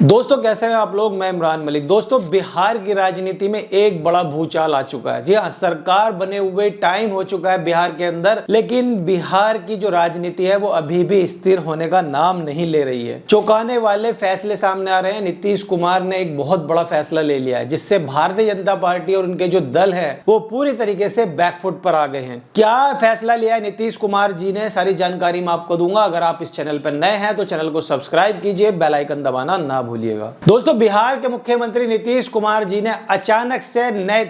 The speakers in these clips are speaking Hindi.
दोस्तों कैसे हैं आप लोग। मैं इमरान मलिक। दोस्तों बिहार की राजनीति में एक बड़ा भूचाल आ चुका है। जी हाँ, सरकार बने हुए टाइम हो चुका है बिहार के अंदर, लेकिन बिहार की जो राजनीति है वो अभी भी स्थिर होने का नाम नहीं ले रही है। चौंकाने वाले फैसले सामने आ रहे हैं। नीतीश कुमार ने एक बहुत बड़ा फैसला ले लिया है जिससे भारतीय जनता पार्टी और उनके जो दल है वो पूरी तरीके से बैकफुट पर आ गए हैं। क्या फैसला लिया है नीतीश कुमार जी ने, सारी जानकारी मैं आपको दूंगा। अगर आप इस चैनल पर नए हैं तो चैनल को सब्सक्राइब कीजिए, बेल आइकन दबाना ना भूलिएगा। दोस्तों बिहार के मुख्यमंत्री नीतीश कुमार जी ने अचानक से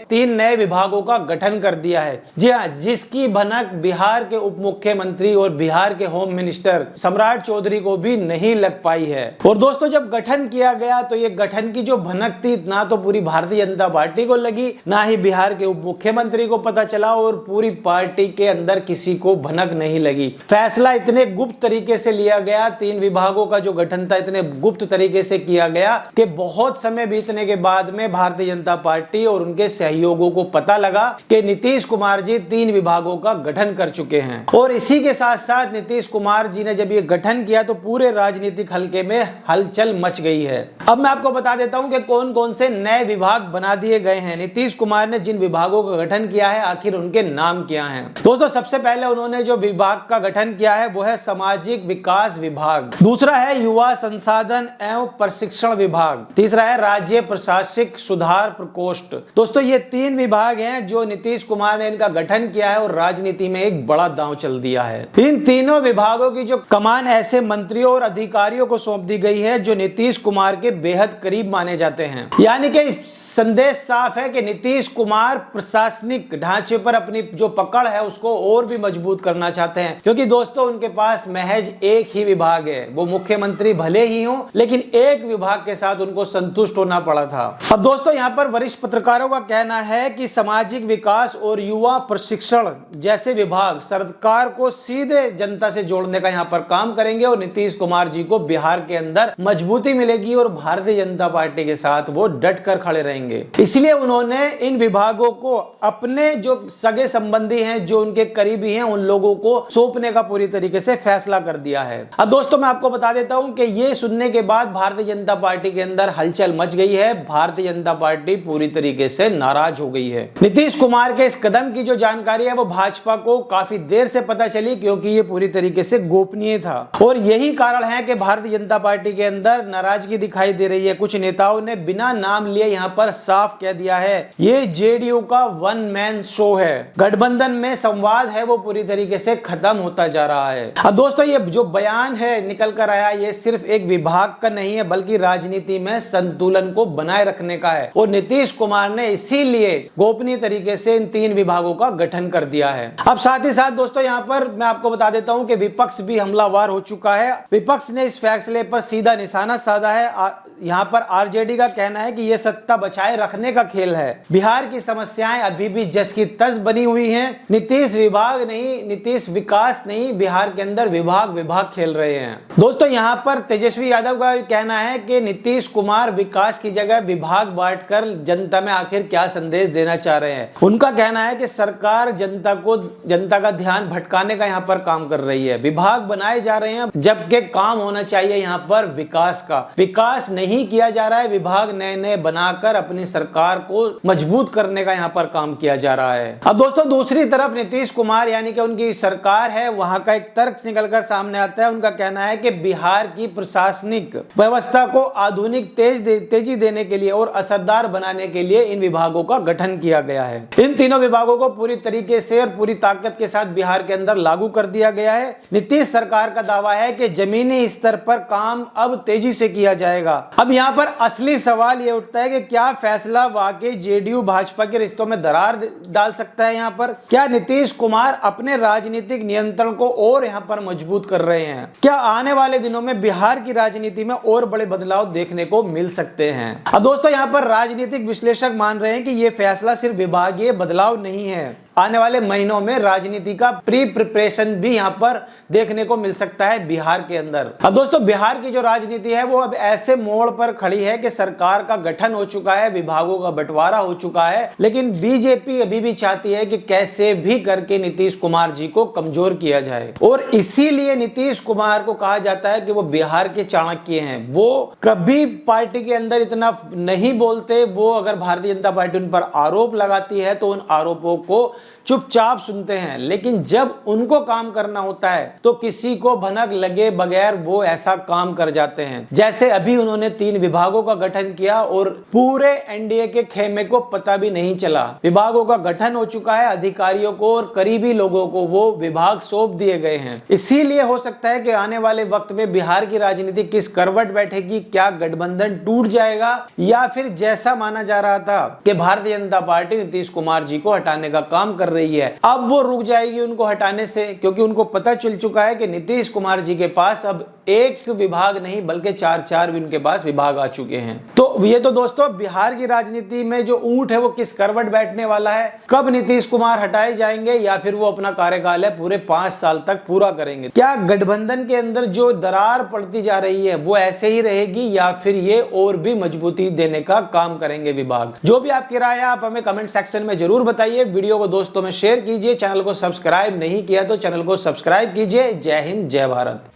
तीन नए विभागों का गठन कर दिया है। जी हाँ, जिसकी भनक बिहार के उप मुख्यमंत्री और बिहार के होम मिनिस्टर सम्राट चौधरी को भी नहीं लग पाई है। और दोस्तों जब गठन किया गया तो ये गठन की जो भनक थी ना तो पूरी भारतीय जनता पार्टी को लगी, ना ही बिहार के उप मुख्यमंत्री को पता चला और पूरी पार्टी के अंदर किसी को भनक नहीं लगी। फैसला इतने गुप्त तरीके से लिया गया, तीन विभागों का जो गठन था इतने गुप्त तरीके से किया गया कि बहुत समय बीतने के बाद में भारतीय जनता पार्टी और उनके सहयोगों को पता लगा कि नीतीश कुमार जी तीन विभागों का गठन कर चुके हैं। और इसी के साथ साथ नीतीश कुमार जी ने जब ये गठन किया तो पूरे राजनीतिक हलके में हलचल मच गई है। अब मैं आपको बता देता हूं कि कौन कौन से नए विभाग बना दिए गए हैं। नीतीश कुमार ने जिन विभागों का गठन किया है आखिर उनके नाम क्या हैं। दोस्तों सबसे पहले उन्होंने जो विभाग का गठन किया है वो है सामाजिक विकास विभाग, दूसरा है युवा संसाधन एवं प्रशिक्षण विभाग, तीसरा है राज्य प्रशासनिक सुधार प्रकोष्ठ। दोस्तों ये तीन विभाग हैं जो नीतीश कुमार ने इनका गठन किया है और राजनीति में एक बड़ा दांव चल दिया है। इन तीनों विभागों की जो कमान ऐसे मंत्रियों और अधिकारियों को सौंप दी गई है जो नीतीश कुमार के बेहद करीब माने जाते हैं। यानी कि संदेश साफ है कि नीतीश कुमार प्रशासनिक ढांचे पर अपनी जो पकड़ है उसको और भी मजबूत करना चाहते हैं, क्योंकि दोस्तों उनके पास महज एक ही विभाग है। वो मुख्यमंत्री भले ही हों लेकिन एक विभाग के साथ उनको संतुष्ट होना पड़ा था। अब दोस्तों यहाँ पर वरिष्ठ पत्रकारों का कहना है कि सामाजिक विकास और युवा प्रशिक्षण जैसे विभाग सरकार को सीधे जनता से जोड़ने का यहाँ पर काम करेंगे और नीतीश कुमार जी को बिहार के अंदर मजबूती मिलेगी और भारतीय जनता पार्टी के साथ वो डट कर खड़े रहेंगे। इसलिए उन्होंने इन विभागों को अपने जो सगे संबंधी हैं, जो उनके करीबी हैं, उन लोगों को सौंपने का पूरी तरीके से फैसला कर दिया है। अब दोस्तों मैं आपको बता देता हूं कि ये सुनने के बाद भारतीय जनता पार्टी के अंदर हलचल मच गई है। भारतीय जनता पार्टी पूरी तरीके से नाराज हो गई है। नीतीश कुमार के इस कदम की जो जानकारी है वो भाजपा को काफी देर से पता चली, क्योंकि ये पूरी तरीके से गोपनीय था और यही कारण है कि भारतीय जनता पार्टी के अंदर नाराजगी दिखाई दे रही है। कुछ नेताओं ने बिना नाम लिए यहाँ पर साफ कह दिया है ये जेडीयू का वन मैन शो है। गठबंधन में संवाद है वो पूरी तरीके से खत्म होता जा रहा है। अब दोस्तों ये जो बयान है निकल कर आया ये सिर्फ एक विभाग का नहीं है बल्कि राजनीति में संतुलन को बनाए रखने का है और नीतीश कुमार ने इसीलिए गोपनीय तरीके से इन तीन विभागों का गठन कर दिया है। अब साथ ही साथ दोस्तों यहाँ पर मैं आपको बता देता हूँ कि विपक्ष भी हमलावर हो चुका है। विपक्ष ने इस फैसले पर सीधा निशाना साधा है। यहाँ पर आरजेडी का कहना है कि यह सत्ता बचाए रखने का खेल है। बिहार की समस्याएं अभी भी जस की तस बनी हुई हैं। नीतीश विभाग नहीं, नीतीश विकास नहीं, बिहार के अंदर विभाग विभाग खेल रहे हैं। दोस्तों यहाँ पर तेजस्वी यादव का कहना है कि नीतीश कुमार विकास की जगह विभाग बांटकर जनता में आखिर क्या संदेश देना चाह रहे हैं। उनका कहना है कि सरकार जनता का ध्यान भटकाने का यहाँ पर काम कर रही है। विभाग बनाए जा रहे हैं जबकि काम होना चाहिए यहाँ पर विकास का। विकास नहीं किया जा रहा है, विभाग नए नए बनाकर अपनी सरकार को मजबूत करने का यहाँ पर काम किया जा रहा है। अब दोस्तों दूसरी तरफ नीतीश कुमार यानी कि उनकी सरकार है, वहां का एक तर्क निकलकर सामने आता है। उनका कहना है कि बिहार की प्रशासनिक व्यवस्था को आधुनिक तेजी देने के लिए और असरदार बनाने के लिए इन विभागों का गठन किया गया है। इन तीनों विभागों को पूरी तरीके से और पूरी ताकत के साथ बिहार के अंदर लागू कर दिया गया है। नीतीश सरकार का दावा है कि जमीनी स्तर पर काम अब तेजी से किया जाएगा। अब यहाँ पर असली सवाल ये उठता है कि क्या फैसला वाकई जेडीयू भाजपा के रिश्तों में दरार डाल सकता है। यहाँ पर क्या नीतीश कुमार अपने राजनीतिक नियंत्रण को और यहाँ पर मजबूत कर रहे हैं। क्या आने वाले दिनों में बिहार की राजनीति में और बड़े बदलाव देखने को मिल सकते हैं। अब दोस्तों यहाँ पर राजनीतिक विश्लेषक मान रहे हैं कि यह फैसला सिर्फ विभागीय बदलाव नहीं है, आने वाले महीनों में राजनीति का प्री प्रिपरेशन भी यहाँ पर देखने को मिल सकता है बिहार के अंदर। अब दोस्तों बिहार की जो राजनीति है वो अब ऐसे मोड़ मोड़ पर खड़ी है कि सरकार का गठन हो चुका है, विभागों का बंटवारा हो चुका है, लेकिन बीजेपी अभी भी चाहती है कि कैसे भी करके नीतीश कुमार जी को कमजोर किया जाए। और इसीलिए नीतीश कुमार को कहा जाता है कि वो बिहार के चाणक्य हैं। वो कभी पार्टी के अंदर इतना नहीं बोलते। वो अगर भारतीय जनता पार्टी उन पर आरोप लगाती है तो उन आरोपों को चुपचाप सुनते हैं, लेकिन जब उनको काम करना होता है तो किसी को भनक लगे बगैर वो ऐसा काम कर जाते हैं। जैसे अभी उन्होंने 3 विभागों का गठन किया और पूरे एनडीए के खेमे को पता भी नहीं चला। विभागों का गठन हो चुका है, अधिकारियों को और करीबी लोगों को वो विभाग सौंप दिए गए हैं। इसीलिए हो सकता है कि आने वाले वक्त में बिहार की राजनीति किस करवट बैठेगी, क्या गठबंधन टूट जाएगा या फिर जैसा माना जा रहा था कि भारतीय जनता पार्टी नीतीश कुमार जी को हटाने का काम कर रही है, अब वो रुक जाएगी उनको हटाने से, क्योंकि उनको पता चल चुका है कि नीतीश कुमार जी के पास अब एक विभाग नहीं बल्कि 4 भी उनके पास विभाग आ चुके हैं। तो ये तो दोस्तों बिहार की राजनीति में जो ऊंट है वो किस करवट बैठने वाला है, कब नीतीश कुमार हटाए जाएंगे या फिर वो अपना कार्यकाल है पूरे 5 साल तक पूरा करेंगे। क्या गठबंधन के अंदर जो दरार पड़ती जा रही है वो ऐसे ही रहेगी या फिर ये और भी मजबूती देने का काम करेंगे विभाग। जो भी आपकी राय है आप हमें कमेंट सेक्शन में जरूर बताइए। वीडियो को दोस्तों में शेयर कीजिए, चैनल को सब्सक्राइब नहीं किया तो चैनल को सब्सक्राइब कीजिए। जय हिंद, जय भारत।